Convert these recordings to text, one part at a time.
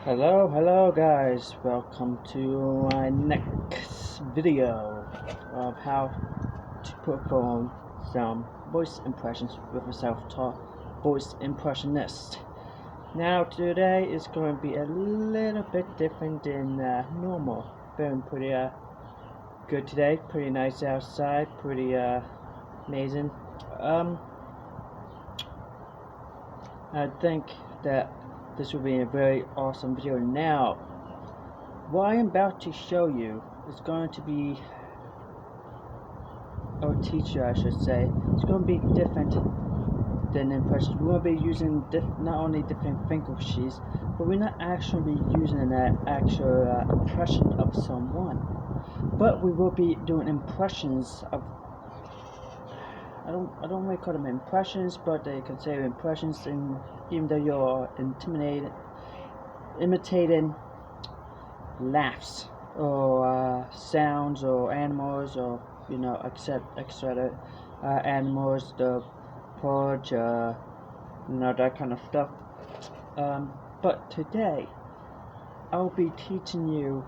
Hello guys, welcome to my next video of how to perform some voice impressions with a self-taught voice impressionist. Now today is going to be a little bit different than normal. Feeling pretty good today, pretty nice outside, pretty amazing. I think that this will be a very awesome video. Now, what I am about to show you is going to be, or teach you I should say, it's going to be different than impressions. We're going to be using not only different finger sheets, but we're not actually using an actual impression of someone. But we will be doing impressions of, I don't really call them impressions, but they consider impressions, and even though you're imitating laughs or sounds or animals or etc. Animals, the porch, that kind of stuff. But today I'll be teaching you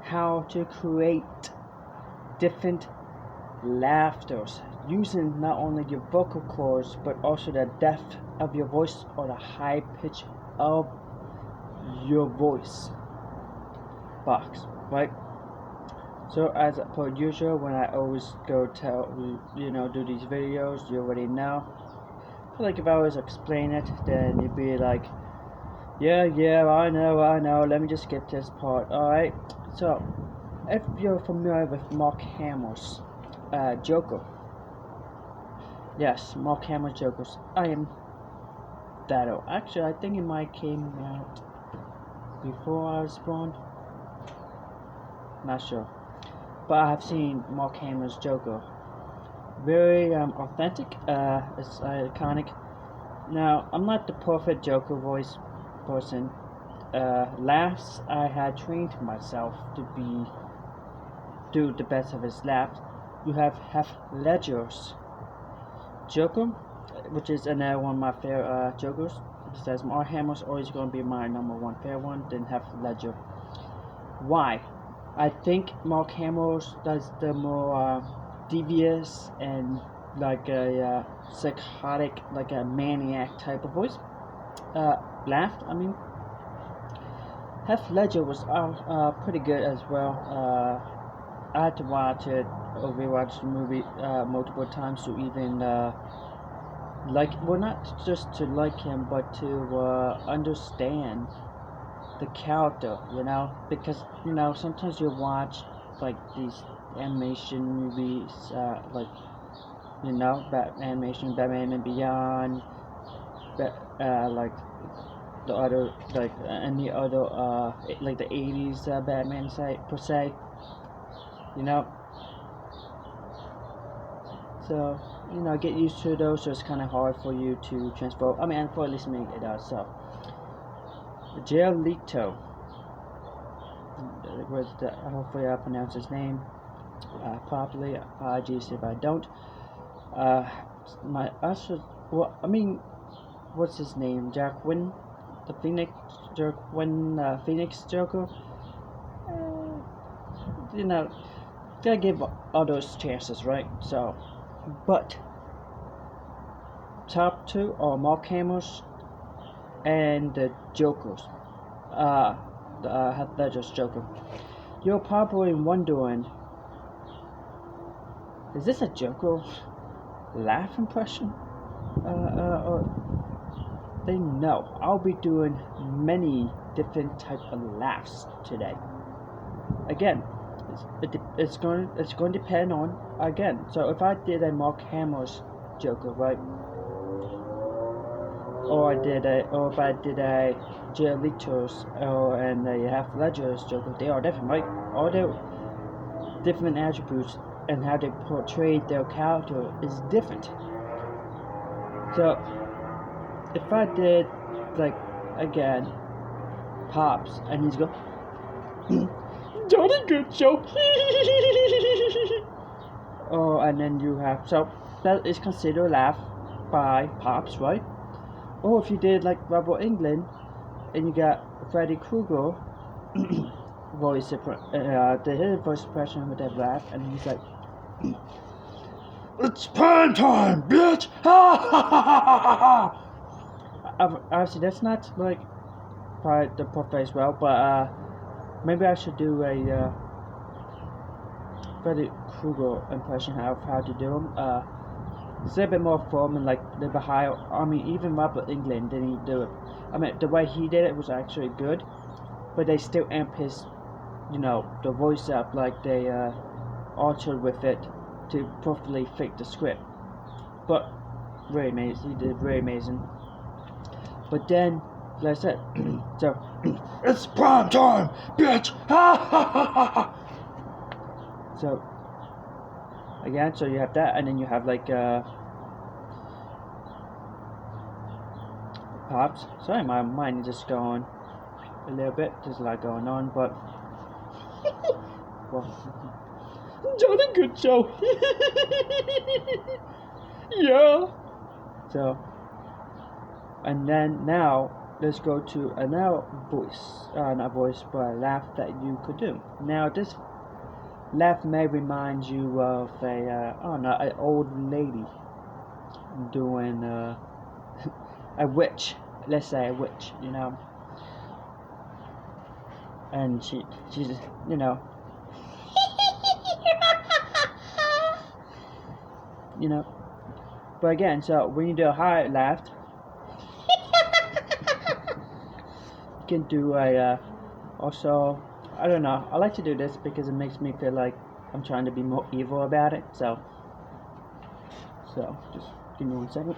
how to create different laughters using not only your vocal cords but also the depth of your voice or the high pitch of your voice box, right? So as per usual, when I always go do these videos, you already know. But like if I always explain it, then you'd be like, yeah, I know, let me just skip this part. Alright, so if you're familiar with Mark Hamill's Joker, yes, Mark Hamill's Jokers, I am that old. Actually, I think it might came out before I was born. Not sure. But I have seen Mark Hamill's Joker. Very authentic. It's iconic. Now, I'm not the perfect Joker voice person. Laughs, I had trained myself to do the best of his laughs. You have Heath Ledger's Joker, which is another one of my favorite Jokers. It says Mark Hamill's always going to be my number one favorite one, then Heath Ledger. Why? I think Mark Hamill does the more devious and like a psychotic, like a maniac type of voice. Laughed, I mean. Heath Ledger was pretty good as well. I had to watch it or rewatch the movie multiple times to even not just to like him, but to understand the character, because sometimes you watch like these animation movies, animation, Batman and Beyond, like the other, like any other, like the 80s Batman per se, so get used to those. So it's kind of hard for you to transfer. I mean, for at least me it does. So Giolito, hopefully I pronounce his name properly. Apologies if I don't. What's his name? Jacqueline, the Phoenix, Phoenix Joker. Gotta give others chances, right? So, but top two are Mark Hamill's and the Jokers. The Heath Ledger's Joker. You're probably wondering, is this a Joker laugh impression? Then no, I'll be doing many different type of laughs today. Again, it's going to depend on, again. So if I did a Mark Hamill's Joker, right? Or if I did a Giolito's and a Heath Ledger's Joker, they are different, right? All their different attributes and how they portray their character is different. So if I did, like, again, Pops, and he's go, Johnny good joke. Oh, and then you have, so that is considered a laugh by Pops, right? Or if you did like Robert England and you got Freddy Krueger voice did his voice impression with that laugh, and he's like, "It's prime time, bitch!" Obviously, that's not like probably the perfect well, but maybe I should do a Freddy Krueger impression of how to do them. It's a bit more form and like a little bit higher. I mean, even Robert England didn't do it. I mean, the way he did it was actually good, but they still amp his, the voice up, like they altered with it to perfectly fit the script. But very amazing, he did very amazing. But then, like I said, so it's prime time, bitch! So again, so you have that, and then you have like pops. Sorry, my mind is just going a little bit. There's a lot going on, but well, Johnny Good Show. Yeah. So, and then now let's go to another voice, not voice, but a laugh that you could do. Now this laugh may remind you of an old lady doing a witch. Let's say a witch, and she's But again, so when you do a high laugh, you can do a also. I don't know. I like to do this because it makes me feel like I'm trying to be more evil about it. So just give me 1 second.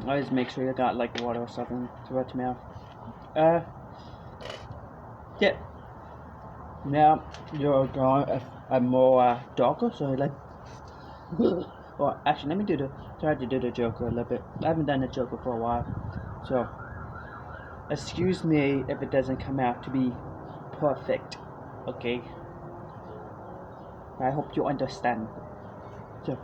Always make sure you got like water or something to wet your mouth. Yeah. Now you're going a more darker, so like. Well, actually, let me try to do the Joker a little bit. I haven't done the Joker for a while, so excuse me if it doesn't come out to be perfect. Okay. I hope you understand. So.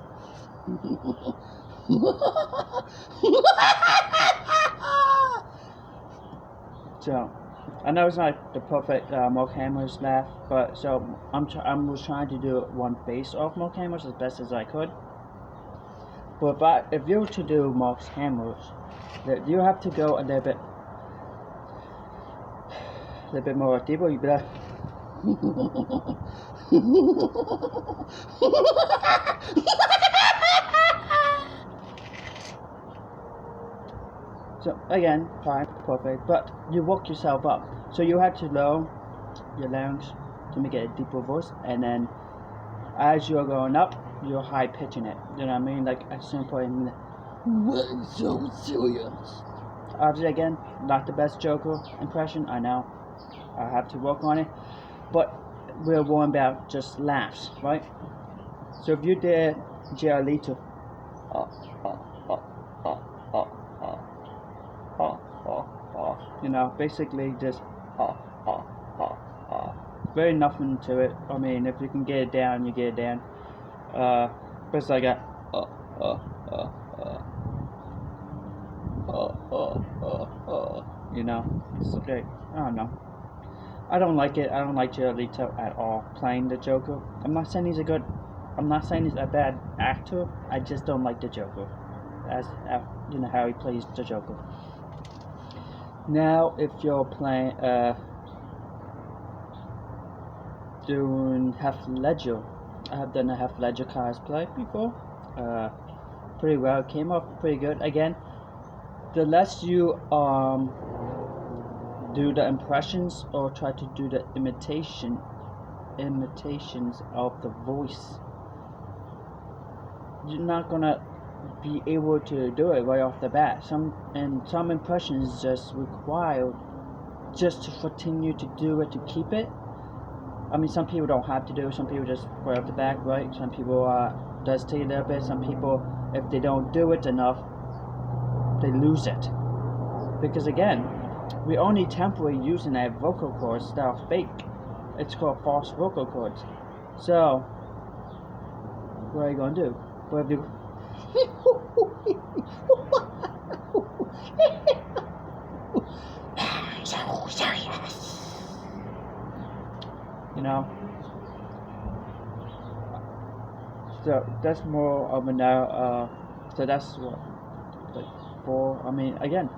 So, I know it's not the perfect Mark Hammer's laugh, but so I was trying to do one based off Mark Hammer's as best as I could. But if you were to do Mark Hammer's, you have to go a little bit more deeper. You'd be like. So again, fine, perfect, but you woke yourself up. So you have to lower your larynx to make it a deeper voice, and then as you're going up, you're high pitching it. You know what I mean? Like at some point, what's so serious? Obviously, again, not the best Joker impression. I know, I have to work on it, but we're worrying about just laughs, right? So if you did Jared Leto, basically just very nothing to it. I mean, if you can get it down, you get it down. But it's like a it's okay. I don't know. I don't like it. I don't like Jared Leto at all playing the Joker. I'm not saying he's a bad actor. I just don't like the Joker, as how he plays the Joker. Now, if you're playing doing Heath Ledger, I have done a Heath Ledger cosplay before. Pretty well. It came off pretty good. Again, the less you do the impressions or try to do the imitations of the voice, you're not gonna be able to do it right off the bat. Some impressions just require just to continue to do it to keep it. I mean, some people don't have to do it. Some people just right off the bat, right? Some people does take a little bit. Some people, if they don't do it enough, they lose it. Because again, we only temporarily using a vocal cords that are fake. It's called false vocal cords. So, what are you gonna do? What have you? You know. So that's more of a now. So that's what, like, for. I mean, again,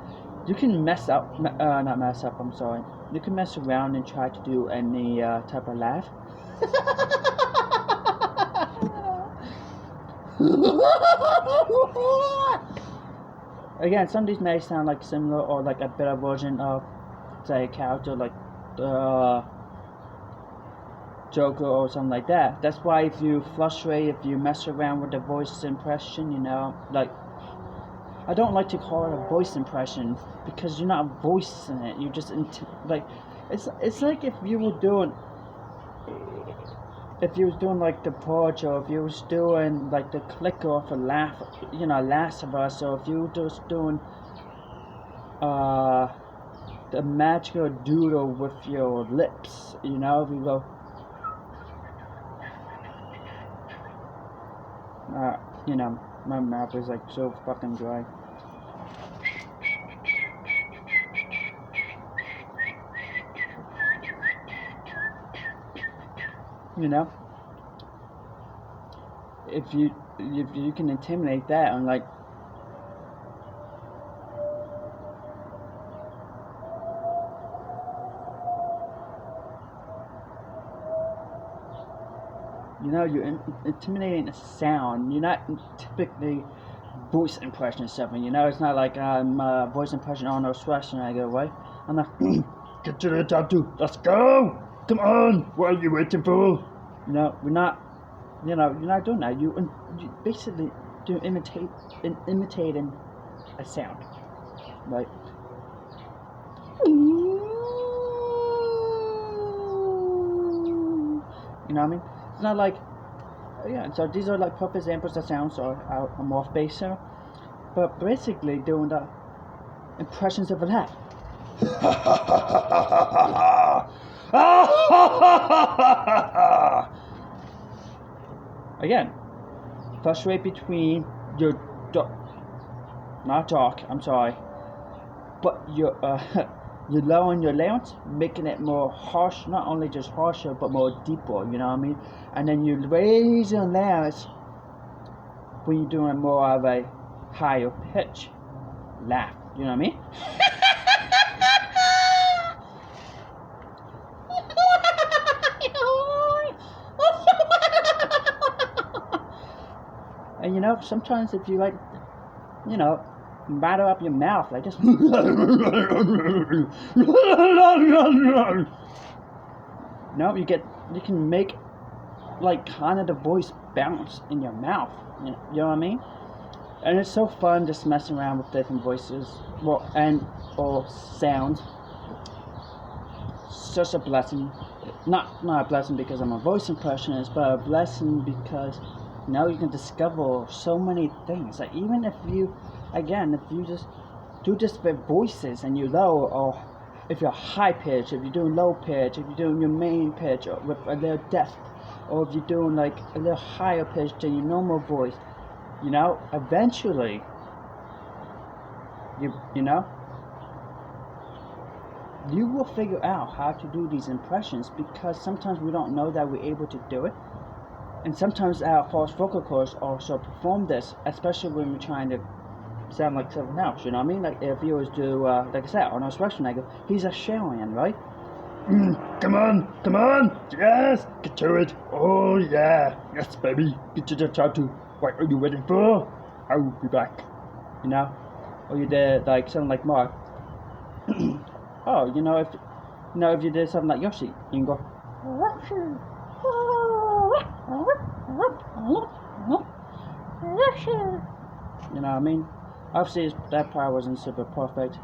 you can mess up. Not mess up. I'm sorry. You can mess around and try to do any type of laugh. Again, some of these may sound like similar or like a better version of, say, a character like Joker or something like that. That's why if you fluctuate, if you mess around with the voice impression, you know, like, I don't like to call it a voice impression because you're not voicing it. You just like, it's like if you were doing like the Purge, or if you was doing like the clicker of a laugh, you know, Last of Us, or if you were just doing the magical doodle with your lips, you know, if you go you know, my mouth is like so fucking dry. You know, if you can intimidate that, and like, you know, you're intimidating a sound. You're not typically voice impression or something. You know, it's not like voice impression Arnold Schwarzenegger, right? I'm like, get to the tattoo. Let's go. Come on. What are you waiting for? You know, we're not. You know, you're not doing that. You basically imitating a sound, right? You know what I mean? It's not like, yeah. So these are like perfect examples of sounds are off base here, but basically doing the impressions of a laugh. Again, fluctuate between your not dark. I'm sorry, but your you're lowering your larynx, making it more harsh, not only just harsher, but more deeper, you know what I mean? And then you raise your larynx when you're doing more of a higher pitch laugh, you know what I mean? And you know, sometimes if you like, you know, batter up your mouth, like just no, you can make like kind of the voice bounce in your mouth, you know what I mean? And it's so fun just messing around with different voices, well, and or sounds. Such a blessing. Not a blessing because I'm a voice impressionist, but a blessing because now you can discover so many things. Like, even if you just do different voices and you low, or if you're high pitch, if you're doing low pitch, if you're doing your main pitch or with a little depth, or if you're doing like a little higher pitch than your normal voice, you know, eventually you know, you will figure out how to do these impressions, because sometimes we don't know that we're able to do it. And sometimes our false vocal cords also perform this, especially when we're trying to sound like something else, you know what I mean? Like if you was to, like I said, Arnold Schwarzenegger, he's a Shaolin, right? Come on, yes, get to it. Oh yeah, yes baby, get to the tattoo. What are you waiting for? I'll be back. You know? Or you did like something like Mark. Oh, if you did something like Yoshi, you can go. You know what I mean? Obviously, that part wasn't super perfect.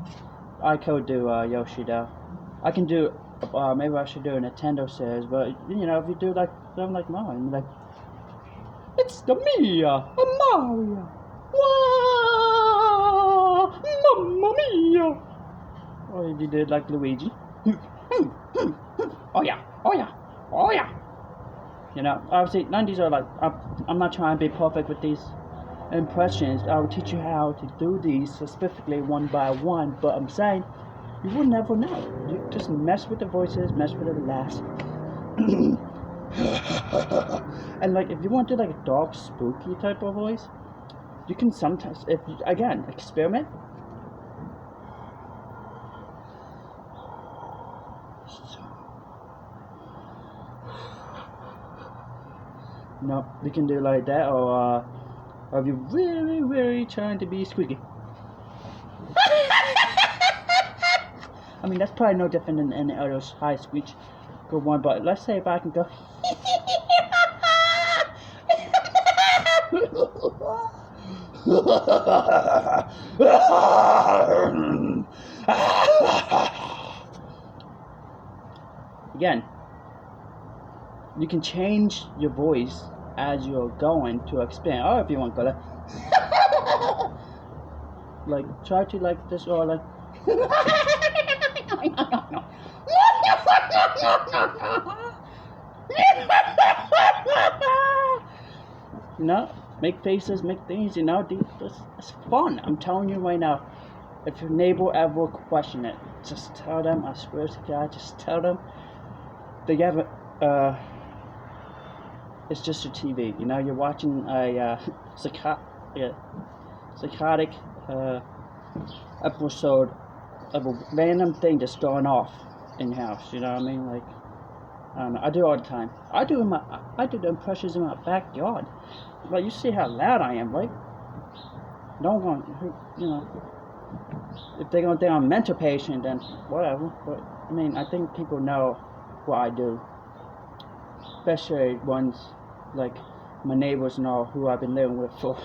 I could do Yoshi though. I can do. Maybe I should do a Nintendo series, but you know, if you do like something like mine, like it's the Mia, Mario, wow, Mamma Mia. or if you did like Luigi. Oh yeah, oh yeah, oh yeah. You know, obviously none of these are like, I'm not trying to be perfect with these impressions. I will teach you how to do these specifically one by one, but I'm saying you will never know. You just mess with the voices, mess with the laughs. And like if you want to do like a dark, spooky type of voice, you can sometimes, if you, again, experiment. No, you can do like that, or if you're really, really trying to be squeaky. I mean, that's probably no different than any other high squeak. Good one, but let's say if I can go. Again, you can change your voice as you're going to expand. Or if you want to go like try to like this, or like you know, make faces, make things, you know, it's fun. I'm telling you right now. If your neighbor ever question it, just tell them, I swear to God, just tell them they have a, it's just your TV. You know, you're watching a psychotic episode of a random thing just going off in your house. You know what I mean? Like, I don't know. I do all the time. I do the impressions in my backyard. Like, you see how loud I am, right? No one, you know. If they're gonna think I'm a mental patient, then whatever. But I mean, I think people know what I do, especially ones like my neighbors know who I've been living with for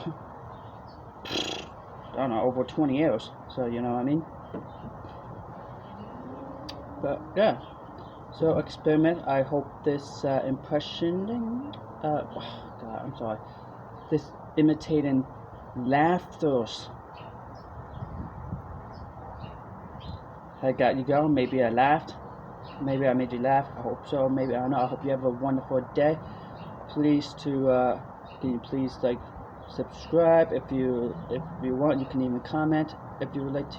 I don't know, over 20 years. So you know what I mean. But yeah, so experiment. I hope this impressioning. God, I'm sorry. This imitating laughters. I got you going. Maybe I laughed. Maybe I made you laugh. I hope so. Maybe I don't know. I hope you have a wonderful day. Please can you please like subscribe if you want. You can even comment if you would like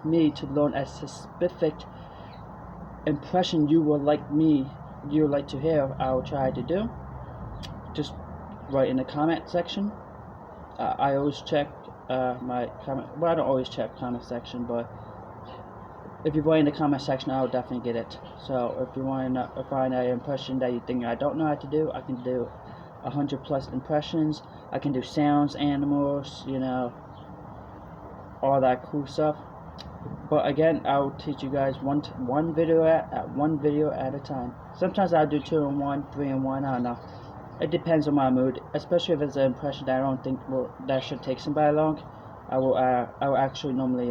me to learn a specific impression you would like to hear. I will try to do. Just write in the comment section. I always check my comment. Well, I don't always check comment section, but if you write in the comment section, I'll definitely get it. So if you want to find an impression that you think I don't know how to do, I can do 100+ impressions. I can do sounds, animals, you know, all that cool stuff. But again, I'll teach you guys one video at a time. Sometimes I'll do 2 in 1, 3 in 1. I don't know. It depends on my mood, especially if it's an impression that I don't think that should take somebody long. I will actually normally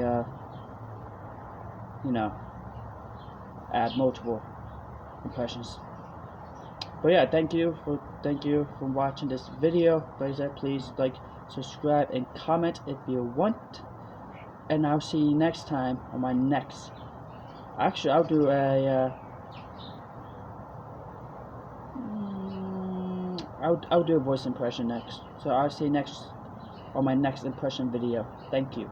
you know, add multiple impressions. But yeah, thank you for watching this video. Please like, subscribe, and comment if you want. And I'll see you next time on my next. Actually, I'll do a. I'll do a voice impression next. So I'll see you next on my next impression video. Thank you.